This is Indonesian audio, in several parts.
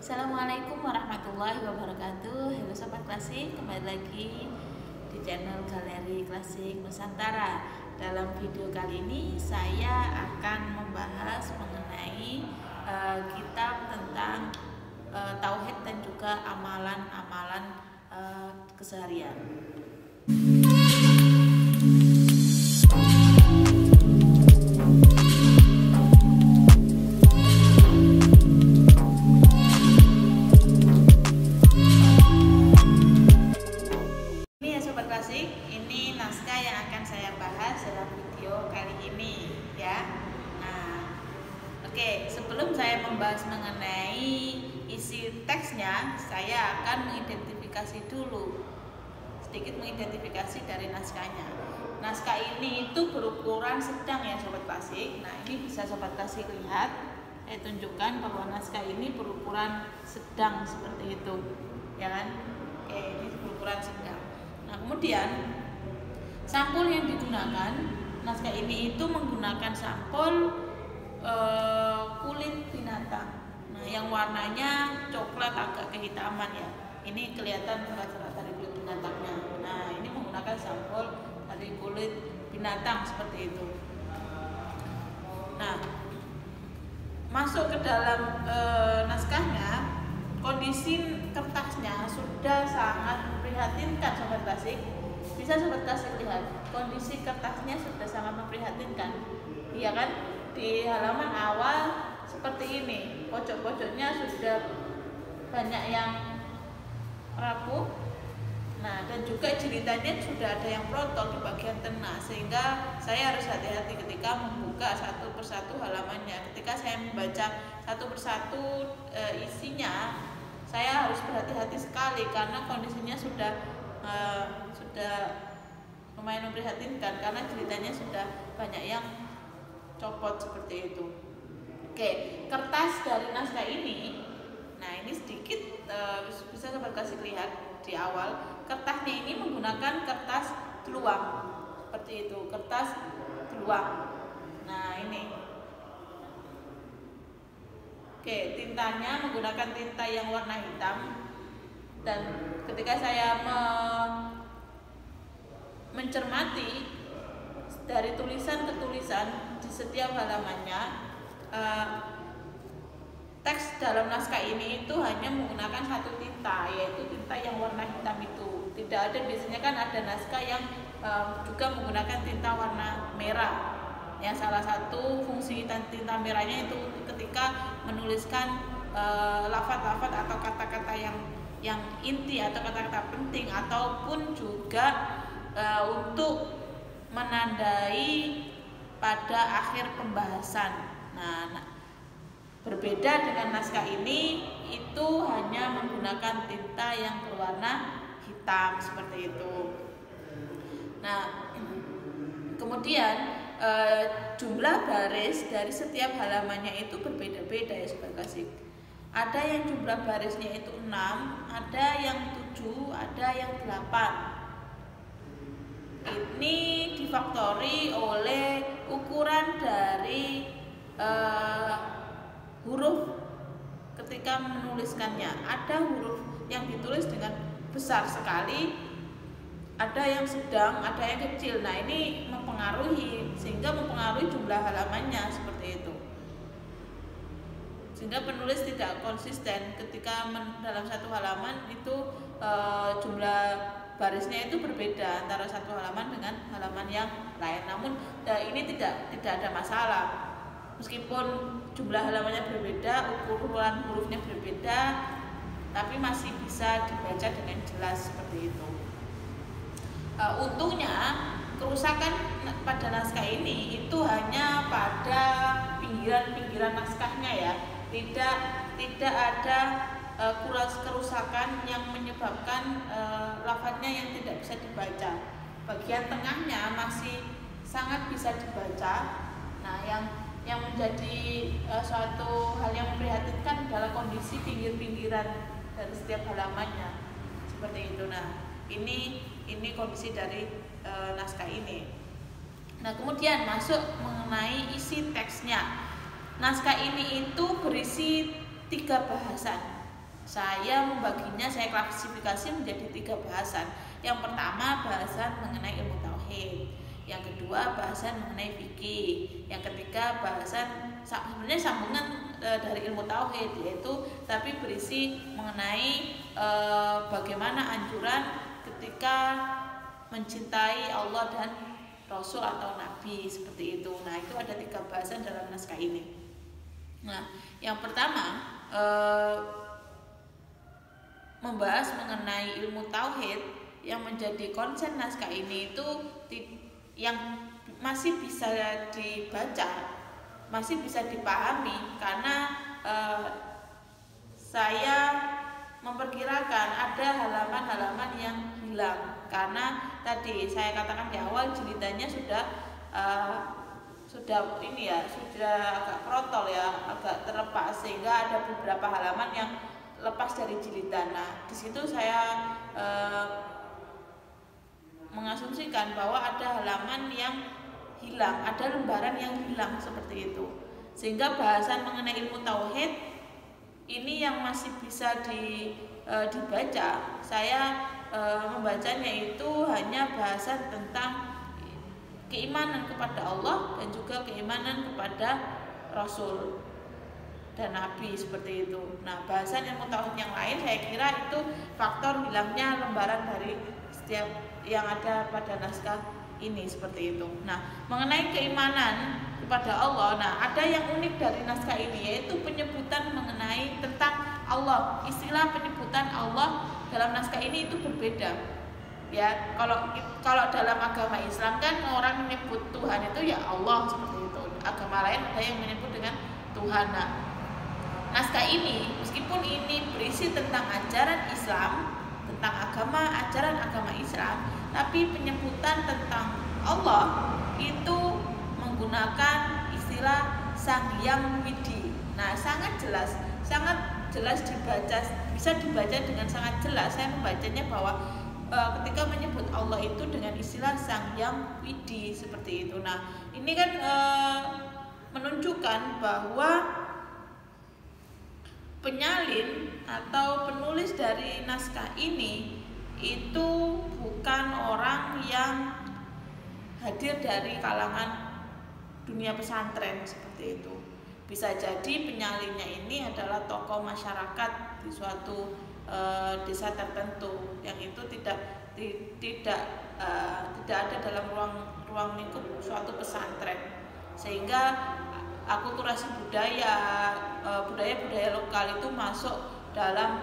Assalamualaikum warahmatullahi wabarakatuh. Halo Sobat Klasik, kembali lagi di channel Galeri Klasik Nusantara. Dalam video kali ini saya akan membahas mengenai kitab tentang tauhid dan juga amalan-amalan keseharian. Ini naskah yang akan saya bahas dalam video kali ini ya. Sebelum saya membahas mengenai isi teksnya, saya akan mengidentifikasi dulu sedikit dari naskahnya. Naskah ini itu berukuran sedang ya Sobat Klasik. Nah, ini bisa Sobat Klasik lihat. Saya tunjukkan bahwa naskah ini berukuran sedang seperti itu, ya kan? Ini berukuran sedang. Nah, kemudian sampul yang digunakan naskah ini itu menggunakan sampul kulit binatang. Nah, yang warnanya coklat agak kehitaman ya. Ini kelihatan jelas-jelas dari kulit binatangnya. Nah, ini menggunakan sampul dari kulit binatang seperti itu. Nah, masuk ke dalam naskahnya, kondisi kertasnya sudah sangat memprihatinkan Sobat Klasik. Bisa Sobat Klasik lihat, kondisi kertasnya sudah sangat memprihatinkan. Iya kan? Di halaman awal seperti ini, pojok-pojoknya sudah banyak yang rapuh. Nah, dan juga jilitannya sudah ada yang protol di bagian tengah, sehingga saya harus hati-hati ketika membuka satu persatu halamannya. Ketika saya membaca satu persatu isinya, saya harus berhati-hati sekali karena kondisinya sudah lumayan memprihatinkan karena jilitannya sudah banyak yang copot seperti itu. Kertas dari naskah ini, nah ini sedikit bisa Sobat Klasik lihat di awal. Kertasnya ini menggunakan kertas teluang seperti itu, kertas teluang. Nah ini, tintanya menggunakan tinta yang warna hitam. Dan ketika saya mencermati dari tulisan ke tulisan di setiap halamannya, teks dalam naskah ini itu hanya menggunakan satu tinta, yaitu tinta yang warna hitam itu. Tidak ada, biasanya kan ada naskah yang juga menggunakan tinta warna merah. Yang salah satu fungsi tinta merahnya itu ketika menuliskan lafaz-lafaz atau kata-kata yang inti atau kata-kata penting, ataupun juga untuk menandai pada akhir pembahasan. Nah, berbeda dengan naskah ini, itu hanya menggunakan tinta yang berwarna hitam seperti itu. Nah, kemudian jumlah baris dari setiap halamannya itu berbeda-beda ya Sobat Klasik. Ada yang jumlah barisnya itu 6, ada yang 7, ada yang 8. Ini difaktori oleh ukuran dari huruf ketika menuliskannya. Ada huruf yang ditulis dengan besar sekali, ada yang sedang, ada yang kecil. Nah, ini mempengaruhi, sehingga mempengaruhi jumlah halamannya seperti itu. Sehingga penulis tidak konsisten ketika dalam satu halaman itu jumlah barisnya itu berbeda antara satu halaman dengan halaman yang lain. Namun ini tidak ada masalah. Meskipun jumlah halamannya berbeda, ukuran hurufnya berbeda, tapi masih bisa dibaca dengan jelas seperti itu. Untungnya kerusakan pada naskah ini itu hanya pada pinggiran-pinggiran naskahnya ya. Tidak ada kerusakan yang menyebabkan lafaznya yang tidak bisa dibaca. Bagian tengahnya masih sangat bisa dibaca. Nah, yang menjadi suatu hal yang memprihatinkan adalah kondisi pinggir-pinggiran dari setiap halamannya seperti itu. Nah, ini kondisi dari naskah ini. Nah, kemudian masuk mengenai isi teksnya. Naskah ini itu berisi 3 bahasan. Saya membaginya, saya klasifikasi menjadi 3 bahasan. Yang pertama bahasan mengenai ilmu tauhid, yang kedua bahasan mengenai fikih, yang ketiga bahasan sebenarnya sambungan dari ilmu tauhid, yaitu tapi berisi mengenai bagaimana anjuran ketika mencintai Allah dan Rasul atau Nabi, seperti itu. Nah, itu ada 3 bahasan dalam naskah ini. Nah, yang pertama membahas mengenai ilmu tauhid yang menjadi konsen naskah ini itu yang masih bisa dibaca, masih bisa dipahami, karena saya memperkirakan ada halaman-halaman yang hilang, karena tadi saya katakan di awal jilidannya sudah ini ya, sudah agak protol ya, agak terlepas, sehingga ada beberapa halaman yang lepas dari jilidan. Nah, di situ saya mengasumsikan bahwa ada halaman yang hilang, ada lembaran yang hilang seperti itu. Sehingga bahasan mengenai ilmu tauhid ini yang masih bisa dibaca. Saya membacanya itu hanya bahasan tentang keimanan kepada Allah dan juga keimanan kepada Rasul dan Nabi, seperti itu. Nah, bahasan ilmu tauhid yang lain saya kira itu faktor hilangnya lembaran dari setiap yang ada pada naskah ini, seperti itu. Nah, mengenai keimanan kepada Allah, nah ada yang unik dari naskah ini, yaitu penyebutan mengenai tentang Allah. Istilah penyebutan Allah dalam naskah ini itu berbeda. Ya, kalau dalam agama Islam kan orang menyebut Tuhan itu ya Allah, seperti itu. Agama lain ada yang menyebut dengan Tuhan. Nah, naskah ini meskipun ini berisi tentang ajaran Islam, tentang ajaran agama Islam, tapi penyebutan tentang Allah itu menggunakan istilah Sang Hyang Widi. Nah, sangat jelas dibaca, bisa dibaca dengan sangat jelas. Saya membacanya bahwa ketika menyebut Allah itu dengan istilah Sang Hyang Widi, seperti itu. Nah, ini kan menunjukkan bahwa penyalin atau penulis dari naskah ini itu bukan orang yang hadir dari kalangan dunia pesantren, seperti itu. Bisa jadi penyalinnya ini adalah tokoh masyarakat di suatu desa tertentu yang itu tidak ada dalam ruang lingkup suatu pesantren, sehingga akulturasi budaya lokal itu masuk dalam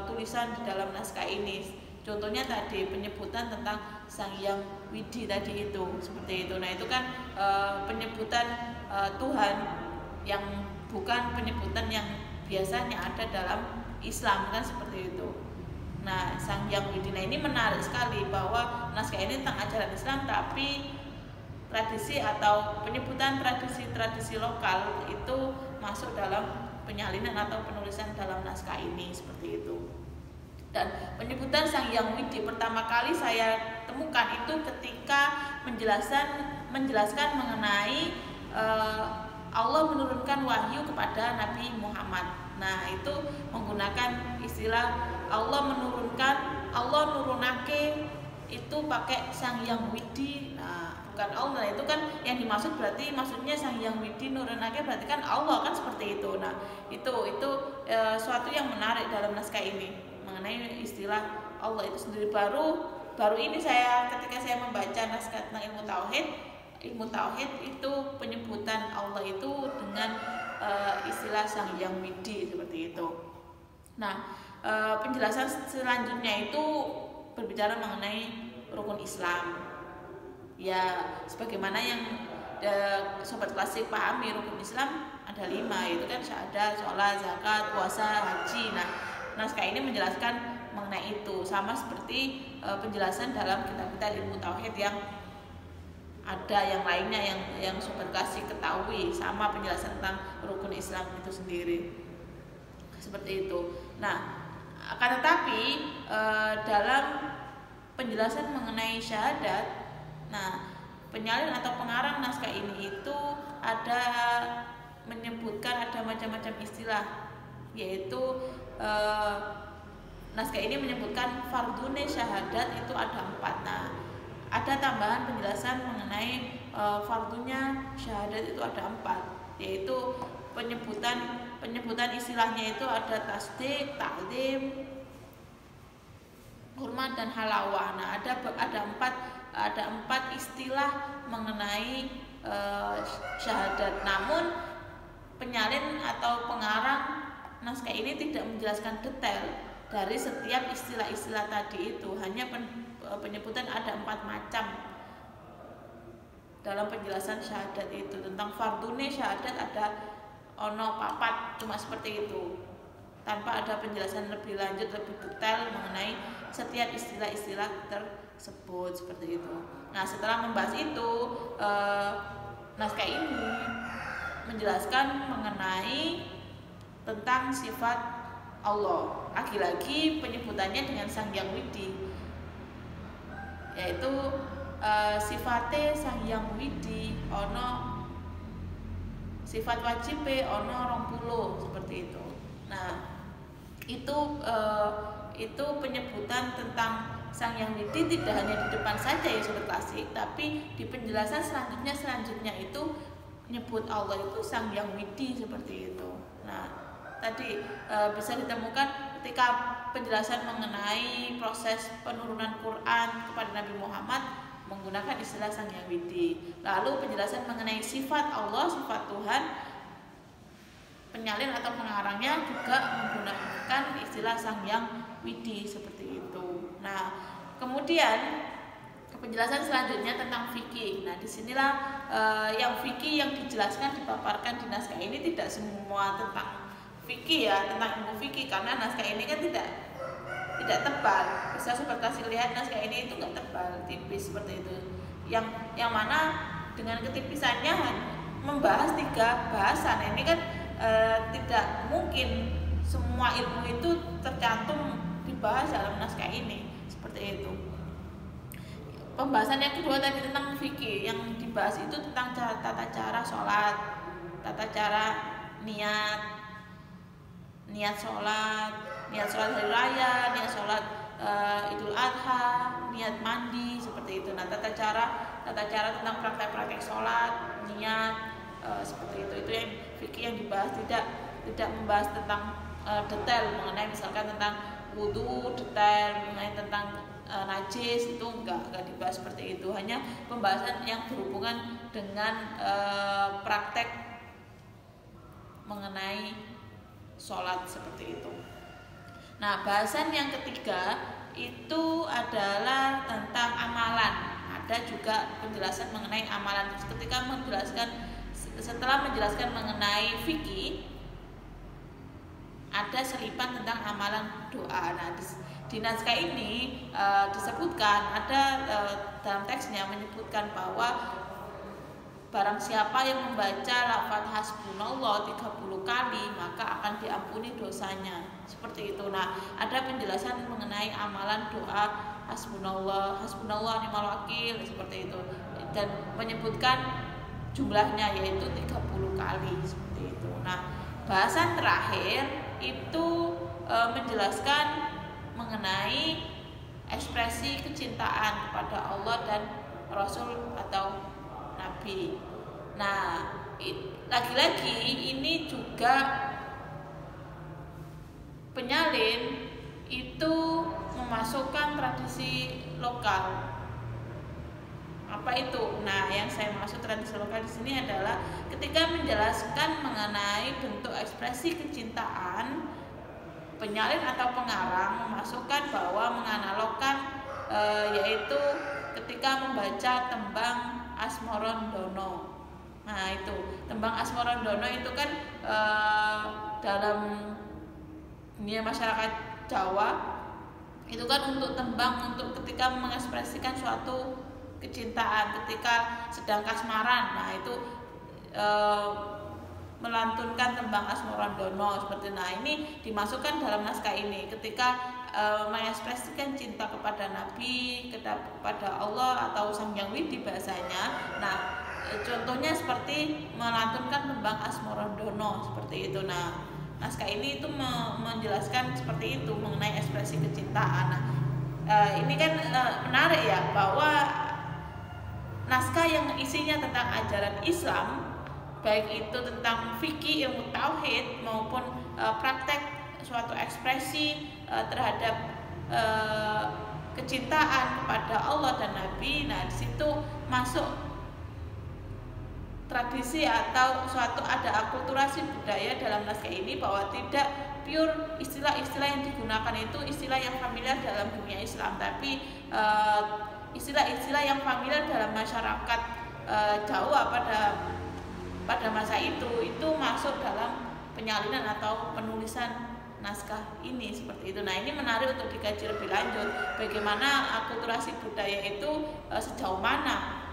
tulisan di dalam naskah ini. Contohnya tadi penyebutan tentang Sang Hyang Widi tadi itu, seperti itu. Nah, itu kan penyebutan Tuhan yang bukan penyebutan yang biasanya ada dalam Islam, kan seperti itu. Nah, Sang Hyang Widi, nah ini menarik sekali bahwa naskah ini tentang ajaran Islam, tapi tradisi atau penyebutan tradisi-tradisi lokal itu masuk dalam penyalinan atau penulisan dalam naskah ini, seperti itu. Dan penyebutan Sang Hyang Widi pertama kali saya temukan itu ketika menjelaskan mengenai Allah menurunkan wahyu kepada Nabi Muhammad. Nah, itu menggunakan istilah Allah nurunake itu pakai Sang Hyang Widi. Nah, bukan Allah, itu kan yang dimaksud, berarti maksudnya Sang Hyang Widi nurunake berarti kan Allah, kan seperti itu. Nah, itu suatu yang menarik dalam naskah ini mengenai istilah Allah itu sendiri. Baru ini ketika saya membaca naskah tentang ilmu tauhid itu penyebutan Allah itu dengan istilah Sang Hyang Widi, seperti itu. Nah, penjelasan selanjutnya itu berbicara mengenai rukun Islam. Ya, sebagaimana yang sobat klasik pahami, rukun Islam ada 5, yaitu kan syahadat, sholat, zakat, puasa, haji. Nah, naskah ini menjelaskan mengenai itu, sama seperti penjelasan dalam kitab-kitab ilmu tauhid yang ada yang lainnya yang sobat klasik ketahui, sama penjelasan tentang rukun Islam itu sendiri, seperti itu. Nah, akan tetapi dalam penjelasan mengenai syahadat, nah penyalin atau pengarang naskah ini itu ada menyebutkan ada macam-macam istilah yaitu naskah ini menyebutkan fardune syahadat itu ada 4. Nah, ada tambahan penjelasan mengenai fardunya syahadat itu ada 4, yaitu penyebutan istilahnya itu ada tasdik, taklim, hormat dan halawah. Nah, ada empat istilah mengenai syahadat. Namun penyalin atau pengarang naskah ini tidak menjelaskan detail dari setiap istilah-istilah tadi itu, hanya penyebutan ada 4 macam dalam penjelasan syahadat itu. Tentang fardune syahadat ada ono papat, cuma seperti itu, tanpa ada penjelasan lebih lanjut, lebih detail mengenai setiap istilah-istilah tersebut, seperti itu. Nah, setelah membahas itu, naskah ini menjelaskan mengenai tentang sifat Allah. Lagi-lagi penyebutannya dengan Sang Hyang Widi, yaitu sifate Sang Hyang Widi ono sifat wajibe ono 20, seperti itu. Nah, itu penyebutan tentang Sang Hyang Widi tidak hanya di depan saja ya sobat klasik, tapi di penjelasan selanjutnya itu menyebut Allah itu Sang Hyang Widi, seperti itu. Nah, tadi bisa ditemukan ketika penjelasan mengenai proses penurunan Quran kepada Nabi Muhammad menggunakan istilah Sang Hyang Widi. Lalu penjelasan mengenai sifat Allah, sifat Tuhan, penyalin atau pengarangnya juga menggunakan istilah Sang Hyang Widi, seperti itu. Nah, kemudian penjelasan selanjutnya tentang fikih. Nah, disinilah yang fikih yang dijelaskan dipaparkan di naskah ini tidak semua tentang fikih ya, tentang ilmu fikih, karena naskah ini kan tidak tebal. Bisa sobat kasih lihat naskah ini itu nggak tebal, tipis seperti itu. Yang mana dengan ketipisannya membahas 3 bahasan. Ini kan tidak mungkin semua ilmu itu tercantum dibahas dalam naskah ini, seperti itu. Pembahasan yang kedua tadi tentang fikih, yang dibahas itu tentang tata cara sholat, tata cara niat sholat hari raya, niat sholat Idul Adha, niat mandi, seperti itu. Nah, tata cara tentang praktek sholat, niat, seperti itu yang fikih yang dibahas, tidak membahas tentang detail mengenai misalkan tentang wudu, detail mengenai tentang najis, itu enggak dibahas seperti itu. Hanya pembahasan yang berhubungan dengan praktek mengenai sholat, seperti itu. Nah, bahasan yang ketiga itu adalah tentang amalan. Ada juga penjelasan mengenai amalan. Setelah menjelaskan mengenai fikih, ada selipan tentang amalan doa. Nah, di naskah ini disebutkan, ada dalam teksnya menyebutkan bahwa barang siapa yang membaca lafaz hasbunallah 30 kali maka akan diampuni dosanya, seperti itu. Nah, ada penjelasan mengenai amalan doa hasbunallah ni'mal wakil, seperti itu, dan menyebutkan jumlahnya yaitu 30 kali, seperti itu. Nah, bahasan terakhir itu menjelaskan mengenai ekspresi kecintaan kepada Allah dan Rasul atau Nabi. Nah, lagi-lagi ini juga penyalin itu memasukkan tradisi lokal. Apa itu? Nah, yang saya maksud tradisi lokal di sini adalah ketika menjelaskan mengenai bentuk ekspresi kecintaan, penyalin atau pengarang memasukkan bahwa menganalogkan yaitu ketika membaca tembang Asmarandono. Nah, itu tembang Asmarandono itu kan dalam dunia masyarakat Jawa itu kan untuk tembang, untuk ketika mengekspresikan suatu kecintaan ketika sedang kasmaran. Nah, itu melantunkan tembang Asmarandono, seperti. Nah, ini dimasukkan dalam naskah ini ketika mengekspresikan cinta kepada Nabi, kepada Allah atau Sang Hyang Widi bahasanya. Nah, contohnya seperti melantunkan tembang Asmarandono, seperti itu. Nah, naskah ini itu menjelaskan seperti itu mengenai ekspresi kecintaan. Nah, ini kan menarik ya, bahwa naskah yang isinya tentang ajaran Islam, baik itu tentang fikih, ilmu tauhid, maupun praktek suatu ekspresi terhadap kecintaan kepada Allah dan Nabi. Nah, di situ masuk tradisi atau suatu ada akulturasi budaya dalam naskah ini, bahwa tidak pure istilah-istilah yang digunakan itu istilah yang familiar dalam dunia Islam, tapi istilah-istilah yang familiar dalam masyarakat Jawa pada masa itu masuk dalam penyalinan atau penulisan naskah ini seperti itu. Nah, ini menarik untuk dikaji lebih lanjut, bagaimana akulturasi budaya itu sejauh mana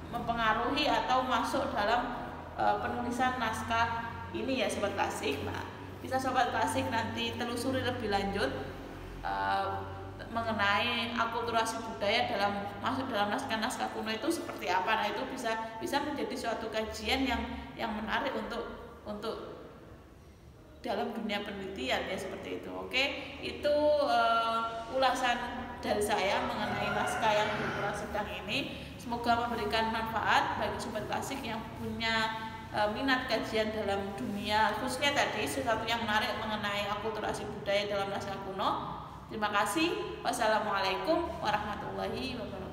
mempengaruhi atau masuk dalam penulisan naskah ini ya Sobat Klasik. Nah, bisa Sobat Klasik nanti telusuri lebih lanjut mengenai akulturasi budaya masuk dalam naskah-naskah kuno itu seperti apa. Nah, itu bisa menjadi suatu kajian yang menarik untuk dalam dunia penelitian ya, seperti itu. Oke, itu ulasan dari saya mengenai naskah yang berukuran sedang ini. Semoga memberikan manfaat bagi Sobat Klasik yang punya minat kajian dalam dunia, khususnya tadi sesuatu yang menarik mengenai akulturasi budaya dalam naskah kuno. Terima kasih. Wassalamualaikum warahmatullahi wabarakatuh.